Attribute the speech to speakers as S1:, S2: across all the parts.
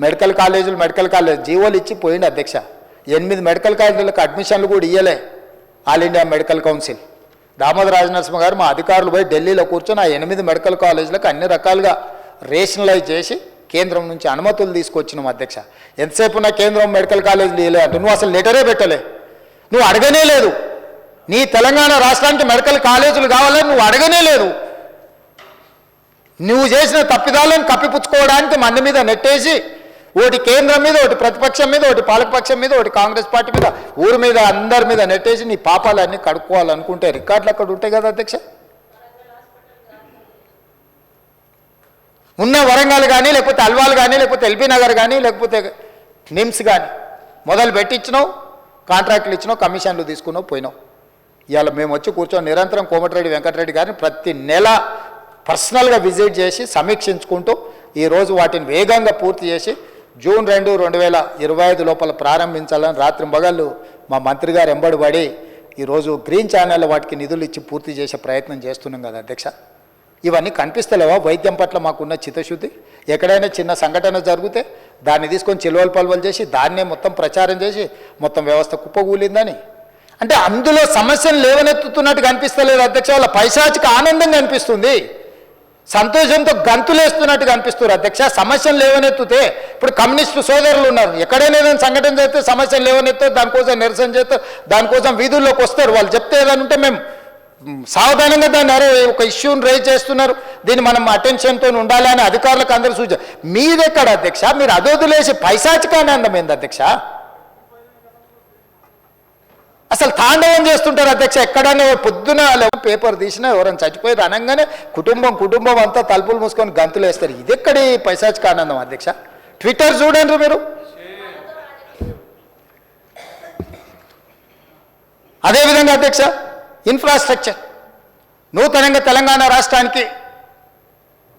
S1: Medical college జీవోలు ఇచ్చి పోయింది అధ్యక్ష. 8 మెడికల్ కాలేజీలకు అడ్మిషన్లు కూడా ఇవ్వలే all India medical council. Damodara Rajanarasimha గారు మా అధికారులు పోయి ఢిల్లీలో కూర్చొని ఆ 8 మెడికల్ కాలేజీలకు అన్ని రకాలుగా రేషనలైజ్ చేసి కేంద్రం నుంచి అనుమతులు తీసుకొచ్చినాం అధ్యక్ష. ఎంతసేపు ఉన్న కేంద్రం మెడికల్ కాలేజీలు ఇవ్వలే అంటే నువ్వు అసలు లెటరే పెట్టలే, నువ్వు అడగనే లేదు. నీ తెలంగాణ రాష్ట్రానికి మెడికల్ కాలేజీలు కావాలని నువ్వు అడగనే లేదు. నువ్వు చేసిన తప్పిదాలను కప్పిపుచ్చుకోవడానికి మంది మీద నెట్టేసి ఒకటి కేంద్రం మీద, ఒకటి ప్రతిపక్షం మీద, ఒకటి పాలకపక్షం మీద, ఒకటి కాంగ్రెస్ పార్టీ మీద, ఊరి మీద, అందరి మీద నెట్టేసి నీ పాపాలన్నీ కడుక్కోవాలనుకుంటే రికార్డులు అక్కడ ఉంటాయి కదా అధ్యక్ష. ఉన్న వరంగల్ కానీ, లేకపోతే అల్వాల్ కానీ, లేకపోతే ఎల్బీ నగర్ కానీ, లేకపోతే నిమ్స్ కానీ మొదలు పెట్టించినావు, కాంట్రాక్టులు ఇచ్చినావు, కమిషన్లు తీసుకున్నావు, పోయినావు. ఇవాళ మేము వచ్చి కూర్చొని నిరంతరం కోమటిరెడ్డి వెంకటరెడ్డి గారిని ప్రతి నెల పర్సనల్గా విజిట్ చేసి సమీక్షించుకుంటూ ఈరోజు వాటిని వేగంగా పూర్తి చేసి జూన్ 2, 2025 లోపల ప్రారంభించాలని రాత్రింబగళ్ళు మా మంత్రి గారు ఎంబడిపడి ఈరోజు గ్రీన్ ఛానల్ వాటికి నిధులు ఇచ్చి పూర్తి చేసే ప్రయత్నం చేస్తున్నాం కదా అధ్యక్ష. ఇవన్నీ కనిపిస్తలేవా? వైద్యం పట్ల మాకున్న చిత్తశుద్ధి. ఎక్కడైనా చిన్న సంఘటన జరిగితే దాన్ని తీసుకొని చిలువలు పలువలు చేసి దాన్నే మొత్తం ప్రచారం చేసి మొత్తం వ్యవస్థ కుప్పగూలిందని అంటే అందులో సమస్యలు లేవనెత్తుతున్నట్టు కనిపిస్తలేదు అధ్యక్ష. వాళ్ళ పైశాచిక ఆనందంగా అనిపిస్తుంది, సంతోషంతో గంతులేస్తున్నట్టుగా అనిపిస్తారు అధ్యక్ష. సమస్యలు లేవనెత్తుతే ఇప్పుడు కమ్యూనిస్టు సోదరులు ఉన్నారు, ఎక్కడైనా ఏదైనా సంఘటన చేస్తే సమస్యలు లేవనెత్తే దానికోసం నిరసన చేస్తే దానికోసం వీధుల్లోకి వస్తారు. వాళ్ళు చెప్తే ఏదైనా ఉంటే మేము సావధానంగా దాన్ని ఒక ఇష్యూని రేజ్ చేస్తున్నారు, దీన్ని మనం అటెన్షన్తో ఉండాలి అని అధికారులకు అందరూ సూచన. మీదెక్కడ అధ్యక్ష? మీరు అదొదిలేసి పైశాచికానందం ఏంది అధ్యక్ష? అసలు తాండవం చేస్తుంటారు అధ్యక్ష. ఎక్కడైనా పొద్దున పేపర్ తీసినా ఎవరైనా చచ్చిపోయి అనగానే కుటుంబం అంతా తలుపులు మూసుకొని గంతులు వేస్తారు. ఇదెక్కడి పైశాచిక ఆనందం అధ్యక్ష? ట్విట్టర్ చూడండి మీరు. అదేవిధంగా అధ్యక్ష ఇన్ఫ్రాస్ట్రక్చర్, నూతనంగా తెలంగాణ రాష్ట్రానికి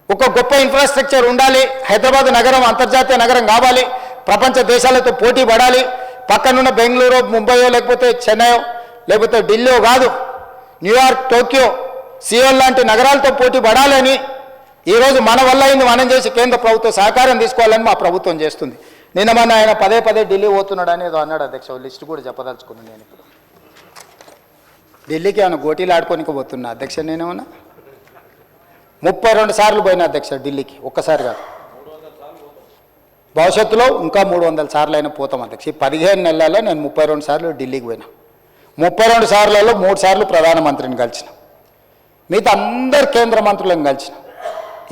S1: ఒక గొప్ప ఇన్ఫ్రాస్ట్రక్చర్ ఉండాలి. హైదరాబాద్ నగరం అంతర్జాతీయ నగరం కావాలి, ప్రపంచ దేశాలతో పోటీ పడాలి. పక్కనున్న బెంగళూరు, ముంబయో, లేకపోతే చెన్నైయో, లేకపోతే ఢిల్లీయో కాదు, న్యూయార్క్, టోక్యో, సియోల్ లాంటి నగరాలతో పోటీ పడాలని ఈరోజు మన వల్ల అయింది మనం చేసి కేంద్ర ప్రభుత్వం సహకారం తీసుకోవాలని మా ప్రభుత్వం చేస్తుంది. నిన్న మన ఆయన పదే ఢిల్లీ పోతున్నాడు అనేది అన్నాడు అధ్యక్ష. లిస్ట్ కూడా చెప్పదలుచుకున్నాను నేను. ఇప్పుడు ఢిల్లీకి ఏమైనా గోటీలు ఆడుకోనికి పోతున్నా అధ్యక్ష? నేనేమన్నా 32 సార్లు పోయినా అధ్యక్ష ఢిల్లీకి, ఒక్కసారి కాదు. భవిష్యత్తులో ఇంకా 300 సార్లు అయినా పోతాం అధ్యక్ష. ఈ 15 నెలల్లో నేను 32 సార్లు ఢిల్లీకి పోయినా. 32 సార్లలో 3 సార్లు ప్రధానమంత్రిని కలిసిన, మిగతా అందరు కేంద్ర మంత్రులను కలిసిన,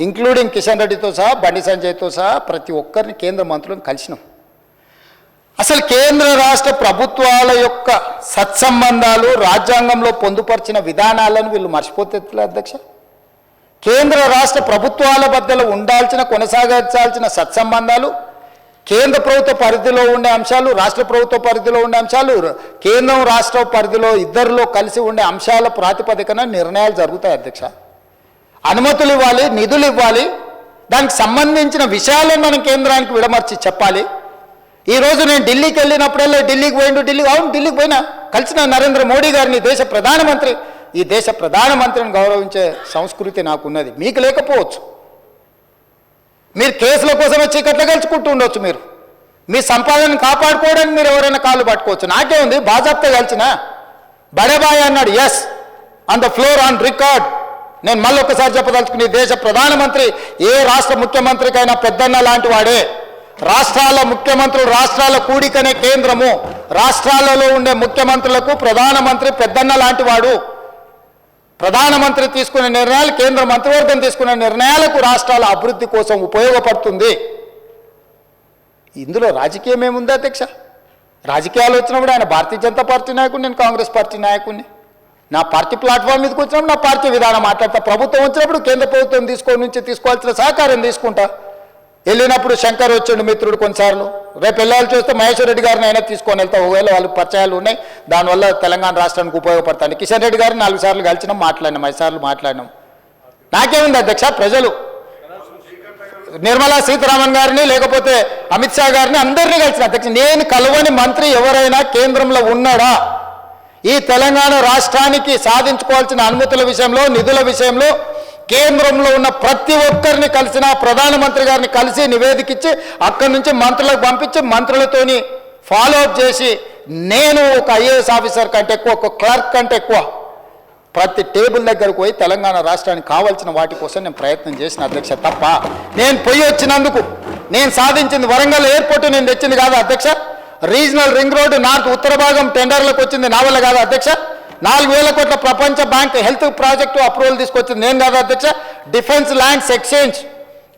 S1: ఇంక్లూడింగ్ కిషన్ రెడ్డితో సహా, బండి సంజయ్తో సహా ప్రతి ఒక్కరిని కేంద్ర మంత్రులను కలిసినాం. అసలు కేంద్ర రాష్ట్ర ప్రభుత్వాల యొక్క సత్సంబంధాలు, రాజ్యాంగంలో పొందుపరిచిన విధానాలను వీళ్ళు మర్చిపోతే అధ్యక్ష. కేంద్ర రాష్ట్ర ప్రభుత్వాల మధ్యలో ఉండాల్సిన, కొనసాగించాల్సిన సత్సంబంధాలు, కేంద్ర ప్రభుత్వ పరిధిలో ఉండే అంశాలు, రాష్ట్ర ప్రభుత్వ పరిధిలో ఉండే అంశాలు, కేంద్రం రాష్ట్ర పరిధిలో ఇద్దరిలో కలిసి ఉండే అంశాల ప్రాతిపదికన నిర్ణయాలు జరుగుతాయి అధ్యక్ష. అనుమతులు ఇవ్వాలి, నిధులు ఇవ్వాలి, దానికి సంబంధించిన విషయాలను మనం కేంద్రానికి విడమర్చి చెప్పాలి. ఈరోజు నేను ఢిల్లీకి వెళ్ళినప్పుడల్లా ఢిల్లీకి పోయినా కలిసిన నరేంద్ర మోడీ గారిని, దేశ ప్రధానమంత్రి. ఈ దేశ ప్రధానమంత్రిని గౌరవించే సంస్కృతి నాకున్నది, మీకు లేకపోవచ్చు. మీరు కేసుల కోసమే చీకట్లో గెలుచుకుంటూ ఉండొచ్చు. మీరు మీ సంపాదనను కాపాడుకోవడానికి మీరు ఎవరైనా కాళ్ళు పట్టుకోవచ్చు. నాకే ఉంది, బాజాప్తా గెలిచిన బడేబాయ్ అన్నాడు. Yes, on the floor, on record. నేను మళ్ళీ ఒక్కసారి చెప్పదలుచుకుని, దేశ ప్రధానమంత్రి ఏ రాష్ట్ర ముఖ్యమంత్రికైనా పెద్దన్న లాంటి వాడే. రాష్ట్రాల ముఖ్యమంత్రులు, రాష్ట్రాల కూడికనే కేంద్రము. రాష్ట్రాలలో ఉండే ముఖ్యమంత్రులకు ప్రధానమంత్రి పెద్దన్న లాంటి వాడు. ప్రధానమంత్రి తీసుకునే నిర్ణయాలు, కేంద్ర మంత్రివర్గం తీసుకునే నిర్ణయాలకు రాష్ట్రాల అభివృద్ధి కోసం ఉపయోగపడుతుంది. ఇందులో రాజకీయం ఏముంది అధ్యక్ష? రాజకీయాలు వచ్చినప్పుడు ఆయన భారతీయ జనతా పార్టీ నాయకుడు, నేను కాంగ్రెస్ పార్టీ నాయకుడిని. నా పార్టీ ప్లాట్ఫామ్ మీదకి వచ్చినప్పుడు నా పార్టీ విధానం మాట్లాడతా. ప్రభుత్వం వచ్చినప్పుడు కేంద్ర ప్రభుత్వం తీసుకోవాల్సిన సహకారం తీసుకుంటా. వెళ్ళినప్పుడు శంకర్ వచ్చాడు మిత్రుడు కొన్నిసార్లు. రేపు వెళ్ళాలి చూస్తే మహేశ్వర్ రెడ్డి గారిని అయినా తీసుకొని వెళ్తా. ఒకవేళ వాళ్ళకి పరిచయాలు ఉన్నాయి, దానివల్ల తెలంగాణ రాష్ట్రానికి ఉపయోగపడతాను. కిషన్ రెడ్డి గారిని 4 సార్లు కలిసినాం, మాట్లాడినాం, 5 సార్లు మాట్లాడినాం. నాకేముంది అధ్యక్ష? ప్రజలు నిర్మలా సీతారామన్ గారిని, లేకపోతే అమిత్ షా గారిని, అందరినీ కలిసిన అధ్యక్ష. నేను కలవని మంత్రి ఎవరైనా కేంద్రంలో ఉన్నాడా? ఈ తెలంగాణ రాష్ట్రానికి సాధించుకోవాల్సిన అనుమతుల విషయంలో, నిధుల విషయంలో కేంద్రంలో ఉన్న ప్రతి ఒక్కరిని కలిసిన ప్రధానమంత్రి గారిని కలిసి నివేదిక ఇచ్చి అక్కడి నుంచి మంత్రులకు పంపించి మంత్రులతోని ఫాలో అప్ చేసి నేను ఒక ఐఏఎస్ ఆఫీసర్ కంటే ఎక్కువ, ఒక క్లర్క్ కంటే ఎక్కువ ప్రతి టేబుల్ దగ్గరకు పోయి తెలంగాణ రాష్ట్రానికి కావాల్సిన వాటి కోసం నేను ప్రయత్నం చేసిన అధ్యక్ష. తప్ప నేను పోయి వచ్చినందుకు నేను సాధించింది వరంగల్ ఎయిర్పోర్ట్ నేను తెచ్చింది కాదు అధ్యక్ష. రీజనల్ రింగ్ రోడ్డు నార్త్ ఉత్తర భాగం టెండర్లకు వచ్చింది నా వల్ల కాదు అధ్యక్ష. 4,000 కోట్ల ప్రపంచ బ్యాంక్ హెల్త్ ప్రాజెక్టు అప్రూవల్ తీసుకొచ్చింది నేను కాదు అధ్యక్ష. డిఫెన్స్ ల్యాండ్స్ ఎక్స్చేంజ్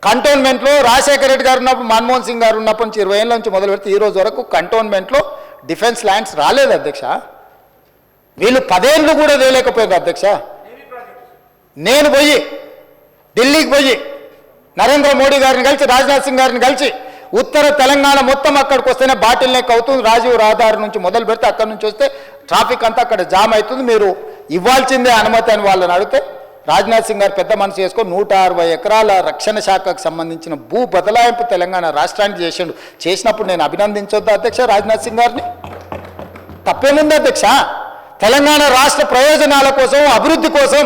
S1: కంటోన్మెంట్లో రాజశేఖర రెడ్డి గారు ఉన్నప్పుడు, మన్మోహన్ సింగ్ గారు ఉన్నప్పటి నుంచి 20 ఏళ్ళ నుంచి మొదలు పెడితే ఈ రోజు వరకు కంటోన్మెంట్లో డిఫెన్స్ ల్యాండ్స్ రాలేదు అధ్యక్ష. వీళ్ళు 10 ఏళ్ళు కూడా వేయలేకపోయారు అధ్యక్ష. నేను పోయి ఢిల్లీకి పోయి నరేంద్ర మోడీ గారిని కలిసి, రాజ్నాథ్ సింగ్ గారిని కలిసి ఉత్తర తెలంగాణ మొత్తం అక్కడికి వస్తేనే బాటిల్ నెక్ అవుతుంది. రాజీవ్ రహదారి నుంచి మొదలు పెడితే అక్కడి నుంచి వస్తే ట్రాఫిక్ అంతా అక్కడ జామ్ అవుతుంది, మీరు ఇవ్వాల్సిందే అనుమతి అని వాళ్ళని అడిగితే రాజ్నాథ్ సింగ్ గారు పెద్ద మనసు చేసుకొని 160 ఎకరాల రక్షణ శాఖకు సంబంధించిన భూ బదలాయింపు తెలంగాణ రాష్ట్రానికి చేసిండు. చేసినప్పుడు నేను అభినందించొద్దా అధ్యక్ష రాజ్నాథ్ సింగ్ గారిని? తప్పేముంది అధ్యక్ష? తెలంగాణ రాష్ట్ర ప్రయోజనాల కోసం, అభివృద్ధి కోసం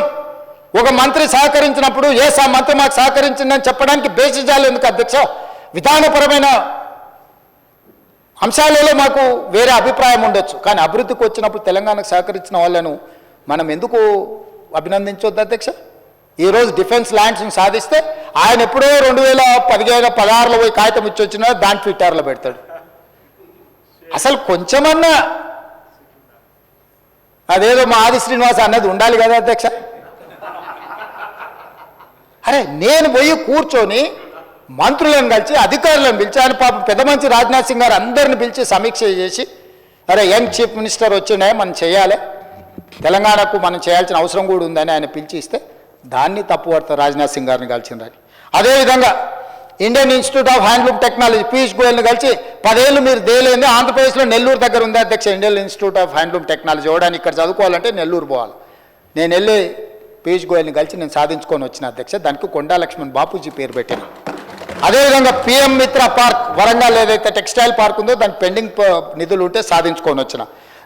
S1: ఒక మంత్రి సహకరించినప్పుడు ఆ మంత్రి మాకు సహకరించిందని చెప్పడానికి బేసిజాలు ఎందుకు అధ్యక్ష? విధానపరమైన అంశాలలో మాకు వేరే అభిప్రాయం ఉండొచ్చు, కానీ అభివృద్ధికి వచ్చినప్పుడు తెలంగాణకు సహకరించిన వాళ్ళను మనం ఎందుకు అభినందించొద్దు అధ్యక్ష? ఈరోజు డిఫెన్స్ ల్యాండ్స్ని సాధిస్తే ఆయన ఎప్పుడో 2015-16లో పోయి కాగితం ఇచ్చి వచ్చినా దాని ట్విట్టర్లో పెడతాడు. అసలు కొంచెమన్నా అదేదో మా ఆది శ్రీనివాస్ అన్నది ఉండాలి కదా అధ్యక్ష. అరే నేను పోయి కూర్చొని మంత్రులను కలిసి, అధికారులను పిలిచి, ఆయన పాపం పెద్ద మంచి రాజ్నాథ్ సింగ్ గారు అందరిని పిలిచి సమీక్ష చేసి, అరే యంగ్ చీఫ్ మినిస్టర్ వచ్చినాయి, మనం చేయాలి, తెలంగాణకు మనం చేయాల్సిన అవసరం కూడా ఉందని ఆయన పిలిచి ఇస్తే దాన్ని తప్పుపడతారు రాజ్నాథ్ సింగ్ గారిని కలిసినారని. అదేవిధంగా Indian institute of handloom technology Piyush గోయల్ని కలిసి 10 ఏళ్ళు మీరు దేలేంది, ఆంధ్రప్రదేశ్లో నెల్లూరు దగ్గర ఉంది అధ్యక్ష Indian institute of handloom technology. ఇవ్వడానికి ఇక్కడ చదువుకోవాలంటే నెల్లూరు పోవాలి. నేను వెళ్ళి పీయూష్ గోయల్ని కలిసి నేను సాధించుకొని వచ్చిన అధ్యక్ష. దానికి కొండా లక్ష్మణ్ బాపూజీ పేరు పెట్టాను. అదేవిధంగా పిఎం మిత్ర పార్క్ వరంగల్ ఏదైతే టెక్స్టైల్ పార్క్ ఉందో దానికి పెండింగ్ నిధులు ఉంటే సాధించుకొని వచ్చిన.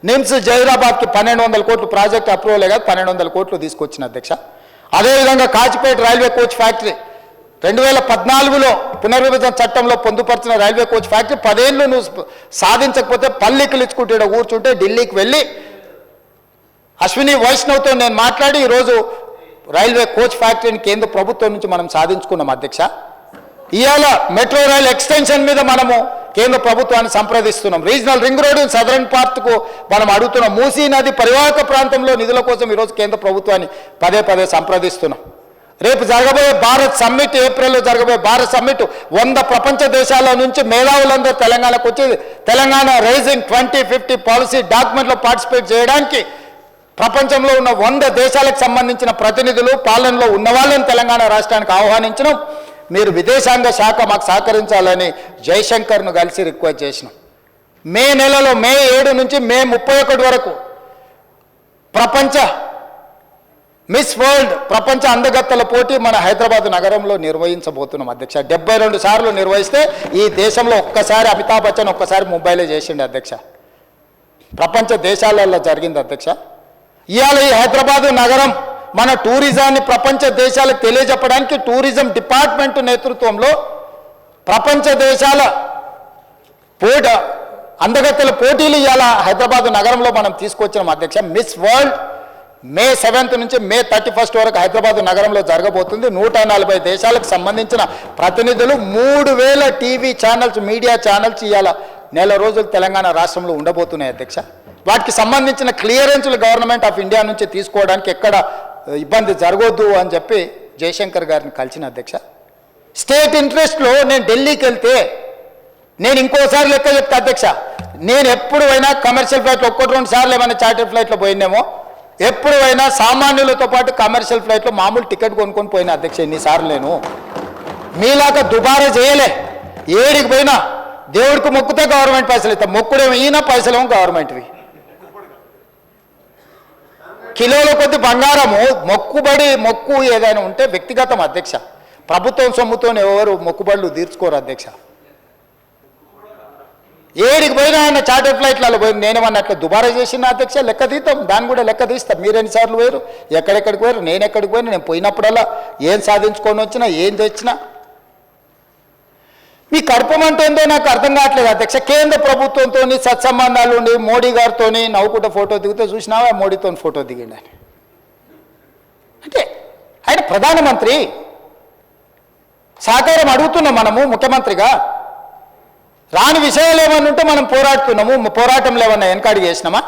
S1: నిమ్స్ జైరాబాద్కి 1,200 కోట్లు ప్రాజెక్ట్ అప్రూవలే కాదు 1,200 కోట్లు తీసుకొచ్చిన అధ్యక్ష. అదేవిధంగా కాచిపేట రైల్వే కోచ్ ఫ్యాక్టరీ 2014లో పునర్విభజన చట్టంలో పొందుపరిచిన రైల్వే కోచ్ ఫ్యాక్టరీ 10 ఏళ్ళు నువ్వు సాధించకపోతే పల్లికలు ఇచ్చుకుంటే కూర్చుంటే ఢిల్లీకి వెళ్ళి అశ్విని వైష్ణవ్తో నేను మాట్లాడి ఈరోజు రైల్వే కోచ్ ఫ్యాక్టరీని కేంద్ర ప్రభుత్వం నుంచి మనం సాధించుకున్నాం అధ్యక్ష. ఇవాళ మెట్రో రైల్ ఎక్స్టెన్షన్ మీద మనము కేంద్ర ప్రభుత్వాన్ని సంప్రదిస్తున్నాం. రీజనల్ రింగ్ రోడ్ సదరన్ పార్ట్కు మనం అడుగుతున్నాం. మూసీ నది పరివాహక ప్రాంతంలో నిధుల కోసం ఈరోజు కేంద్ర ప్రభుత్వాన్ని పదే సంప్రదిస్తున్నాం. రేపు జరగబోయే భారత్ సమ్మిట్, ఏప్రిల్లో జరగబోయే భారత్ సమ్మిట్ 100 ప్రపంచ దేశాల నుంచి మేధావులందరూ తెలంగాణకు వచ్చి తెలంగాణ రైజింగ్ 2050 పాలసీ డాక్యుమెంట్లో పార్టిసిపేట్ చేయడానికి ప్రపంచంలో ఉన్న 100 దేశాలకు సంబంధించిన ప్రతినిధులు, పాలనలో ఉన్న వాళ్ళని తెలంగాణ రాష్ట్రానికి ఆహ్వానించడం. మీరు విదేశాంగ శాఖ మాకు సహకరించాలని జయశంకర్ను కలిసి రిక్వెస్ట్ చేసినాం. మే 7 నుంచి మే 31 వరకు ప్రపంచ మిస్ వరల్డ్ ప్రపంచ అందగత్తెల పోటీ మన హైదరాబాద్ నగరంలో నిర్వహించబోతున్నాం అధ్యక్ష. 72 సార్లు నిర్వహిస్తే ఈ దేశంలో ఒక్కసారి అమితాబ్ బచ్చన్ ఒక్కసారి ముంబైలో చేసిండు అధ్యక్ష. ప్రపంచ దేశాలలో జరిగింది అధ్యక్ష. ఇవాళ ఈ హైదరాబాద్ నగరం మన టూరిజాన్ని ప్రపంచ దేశాలకు తెలియజెప్పడానికి టూరిజం డిపార్ట్మెంట్ నేతృత్వంలో ప్రపంచ దేశాల అందగత్తెల పోటీలు ఇవాళ హైదరాబాద్ నగరంలో మనం తీసుకొచ్చినాం అధ్యక్ష. మిస్ వరల్డ్ మే 7 నుంచి మే 31 వరకు హైదరాబాద్ నగరంలో జరగబోతుంది. 140 దేశాలకు సంబంధించిన ప్రతినిధులు 3000 టీవీ ఛానల్స్, మీడియా ఛానల్స్ ఇవాళ నెల రోజులు తెలంగాణ రాష్ట్రంలో ఉండబోతున్నాయి అధ్యక్ష. వాటికి సంబంధించిన క్లియరెన్స్లు గవర్నమెంట్ ఆఫ్ ఇండియా నుంచి తీసుకోవడానికి ఎక్కడ ఇబ్బంది జరగొద్దు అని చెప్పి జయశంకర్ గారిని కలిసిన అధ్యక్ష. స్టేట్ ఇంట్రెస్ట్లో నేను ఢిల్లీకి వెళ్తే నేను ఇంకోసారి లెక్క చెప్తా అధ్యక్ష. నేను ఎప్పుడు అయినా కమర్షియల్ ఫ్లైట్లో 1-2 సార్లు ఏమైనా చార్టర్ ఫ్లైట్లో పోయినేమో, ఎప్పుడు అయినా సామాన్యులతో పాటు కమర్షియల్ ఫ్లైట్లో మామూలు టికెట్ కొనుక్కొని పోయినా అధ్యక్ష. ఎన్నిసార్లు నేను మీలాగా దుబారా చేయలే. ఏడికి పోయినా దేవుడికి మొక్కుతే గవర్నమెంట్ పైసలు ఇస్తాం, మొక్కుడేమో ఈయన, పైసలేమో గవర్నమెంట్వి. కిలోల కొద్ది బంగారము మొక్కు ఏదైనా ఉంటే వ్యక్తిగతం అధ్యక్ష. ప్రభుత్వం సొమ్ముతో ఎవరు మొక్కుబడులు తీర్చుకోరు అధ్యక్ష. ఏడికి పోయినా ఆయన చార్టర్ ఫ్లైట్లలో పోయింది. నేనేమన్నట్లు దుబారా చేసిన అధ్యక్ష లెక్క తీస్తాం, దాన్ని కూడా లెక్క తీస్తాం. మీరు ఎన్నిసార్లు పోయారు, ఎక్కడెక్కడికి పోయారు, నేను ఎక్కడికి పోయినా, నేను పోయినప్పుడల్లా ఏం సాధించుకొని వచ్చినా, ఏం తెచ్చినా. మీ కడుపమంటే ఏందో నాకు అర్థం కావట్లేదు అధ్యక్ష. కేంద్ర ప్రభుత్వంతో సత్సంబంధాలు ఉండి మోడీ గారితో నవ్వుకుంటే ఫోటో దిగితే చూసినావా, మోడీతో ఫోటో దిగిండని. అంటే ఆయన ప్రధానమంత్రి, సహకారం అడుగుతున్నాం మనము ముఖ్యమంత్రిగా. రాని విషయాలు ఏమన్నా ఉంటే మనం పోరాడుతున్నాము, పోరాటంలో ఏమన్నా వెనకాడి చేసినామా?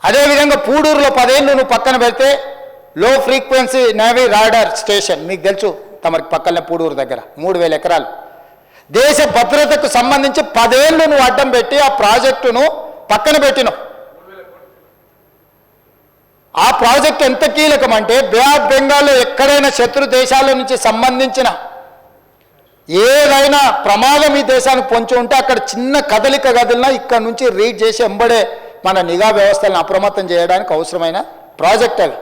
S1: అదేవిధంగా పూడూరులో 10 ఏళ్ళు నువ్వు పక్కన పెడితే లో ఫ్రీక్వెన్సీ నేవీ రాడార్ స్టేషన్ మీకు తెలుసు, తమరికి పక్కనే పూడూరు దగ్గర 3000 ఎకరాలు. దేశ భద్రతకు సంబంధించి 10 ఏళ్ళు నువ్వు అడ్డం పెట్టి ఆ ప్రాజెక్టును పక్కన పెట్టినావు. ఆ ప్రాజెక్ట్ ఎంత కీలకం అంటే బే ఆఫ్ బెంగాల్లో ఎక్కడైనా శత్రు దేశాల నుంచి సంబంధించిన ఏదైనా ప్రమాదం ఈ దేశానికి పొంచి ఉంటే అక్కడ చిన్న కదలిక కదిలినా ఇక్కడ నుంచి రీడ్ చేసి ఎంబడే మన నిఘా వ్యవస్థలను అప్రమత్తం చేయడానికి అవసరమైన ప్రాజెక్ట్ అది.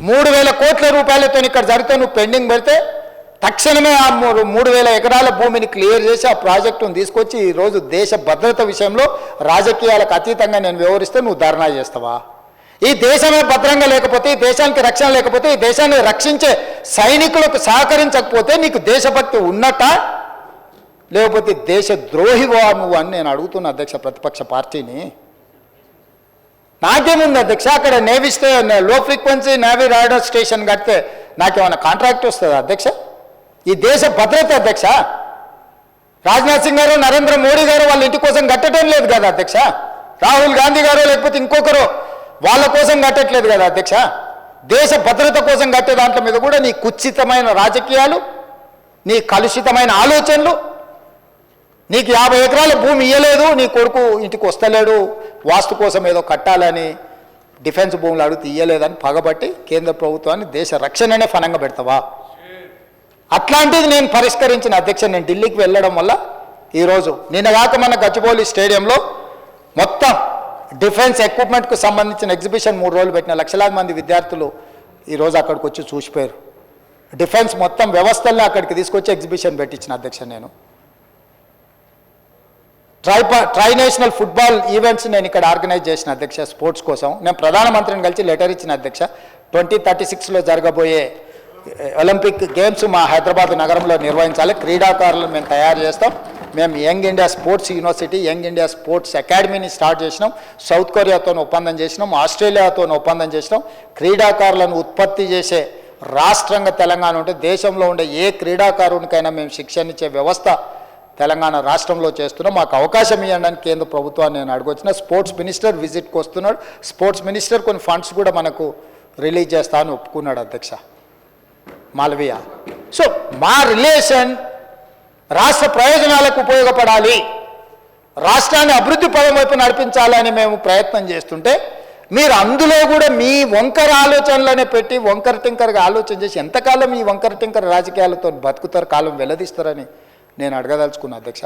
S1: 3000 కోట్ల రూపాయలతో ఇక్కడ జరిగితే నువ్వు పెండింగ్ పెడితే తక్షణమే ఆ 3000 ఎకరాల భూమిని క్లియర్ చేసి ఆ ప్రాజెక్టును తీసుకొచ్చి ఈరోజు దేశ భద్రత విషయంలో రాజకీయాలకు అతీతంగా నేను వ్యవహరిస్తే నువ్వు ధర్నా చేస్తావా? ఈ దేశమే భద్రంగా లేకపోతే, ఈ దేశానికి రక్షణ లేకపోతే, ఈ దేశాన్ని రక్షించే సైనికులకు సహకరించకపోతే నీకు దేశభక్తి ఉన్నట్టా, లేకపోతే దేశ ద్రోహివా నువ్వు అని నేను అడుగుతున్నా అధ్యక్ష ప్రతిపక్ష పార్టీని. నాకేముంది అధ్యక్ష, అక్కడ నేవీ లో ఫ్రీక్వెన్సీ నేవీ రాడార్ స్టేషన్ కడితే నాకేమైనా కాంట్రాక్ట్ వస్తుందా అధ్యక్ష? ఈ దేశ భద్రత అధ్యక్ష. రాజ్నాథ్ సింగ్ గారు, నరేంద్ర మోడీ గారు వాళ్ళ ఇంటి కోసం కట్టడం లేదు కదా అధ్యక్ష. రాహుల్ గాంధీ గారు లేకపోతే ఇంకొకరు వాళ్ళ కోసం కట్టట్లేదు కదా అధ్యక్ష. దేశ భద్రత కోసం కట్టే దాంట్లో మీద కూడా నీ కుత్సితమైన రాజకీయాలు, నీ కలుషితమైన ఆలోచనలు, నీకు 50 ఎకరాల భూమి ఇయ్యలేదు, నీ కొడుకు ఇంటికి వస్తలేడు, వాస్తు కోసం ఏదో కట్టాలని డిఫెన్స్ భూములు అడిగితే ఇయ్యలేదని పగబట్టి కేంద్ర ప్రభుత్వాన్ని దేశ రక్షణనే ఫలంగా పెడతావా? అట్లాంటిది నేను పరిష్కరించిన అధ్యక్ష. నేను ఢిల్లీకి వెళ్ళడం వల్ల ఈరోజు నిన్నగాక మన గచ్చిబౌలి స్టేడియంలో మొత్తం డిఫెన్స్ ఎక్విప్మెంట్కు సంబంధించిన ఎగ్జిబిషన్ 3 రోజులు పెట్టిన లక్షలాది మంది విద్యార్థులు ఈరోజు అక్కడికి వచ్చి చూసిపోయారు. డిఫెన్స్ మొత్తం వ్యవస్థల్ని అక్కడికి తీసుకొచ్చి ఎగ్జిబిషన్ పెట్టించిన అధ్యక్ష. నేను ట్రై నేషనల్ ఫుట్బాల్ ఈవెంట్స్ నేను ఇక్కడ ఆర్గనైజ్ చేసిన అధ్యక్ష స్పోర్ట్స్ కోసం. నేను ప్రధానమంత్రిని కలిసి లెటర్ ఇచ్చిన అధ్యక్ష. 2036లో జరగబోయే ఒలింపిక్ గేమ్స్ మా హైదరాబాద్ నగరంలో నిర్వహించాలి. క్రీడాకారులను మేము తయారు చేస్తాం. మేము young India sports university, young India sports అకాడమీని స్టార్ట్ చేసినాం. సౌత్ కొరియాతో ఒప్పందం చేసినాం, ఆస్ట్రేలియాతో ఒప్పందం చేసినాం. క్రీడాకారులను ఉత్పత్తి చేసే రాష్ట్రంగా తెలంగాణ ఉంటే దేశంలో ఉండే ఏ క్రీడాకారునికైనా మేము శిక్షణ ఇచ్చే వ్యవస్థ తెలంగాణ రాష్ట్రంలో చేస్తున్నాం. మాకు అవకాశం ఇవ్వడానికి కేంద్ర ప్రభుత్వాన్ని నేను అడగొచ్చిన. స్పోర్ట్స్ మినిస్టర్ విజిట్కి వస్తున్నాడు. స్పోర్ట్స్ మినిస్టర్ కొన్ని ఫండ్స్ కూడా మనకు రిలీజ్ చేస్తా అని ఒప్పుకున్నాడు అధ్యక్ష మాల్వియా. సో మా రిలేషన్ రాష్ట్ర ప్రయోజనాలకు ఉపయోగపడాలి, రాష్ట్రాన్ని అభివృద్ధి పదం వైపు నడిపించాలని మేము ప్రయత్నం చేస్తుంటే మీరు అందులో కూడా మీ వంకర ఆలోచనలనే పెట్టి వంకర టింకర్గా ఆలోచన చేసి ఎంతకాలం ఈ వంకర టింకర రాజకీయాలతో బతుకుతారు, కాలం వెల్లదీస్తారని నేను అడగదలుచుకున్నా అధ్యక్ష.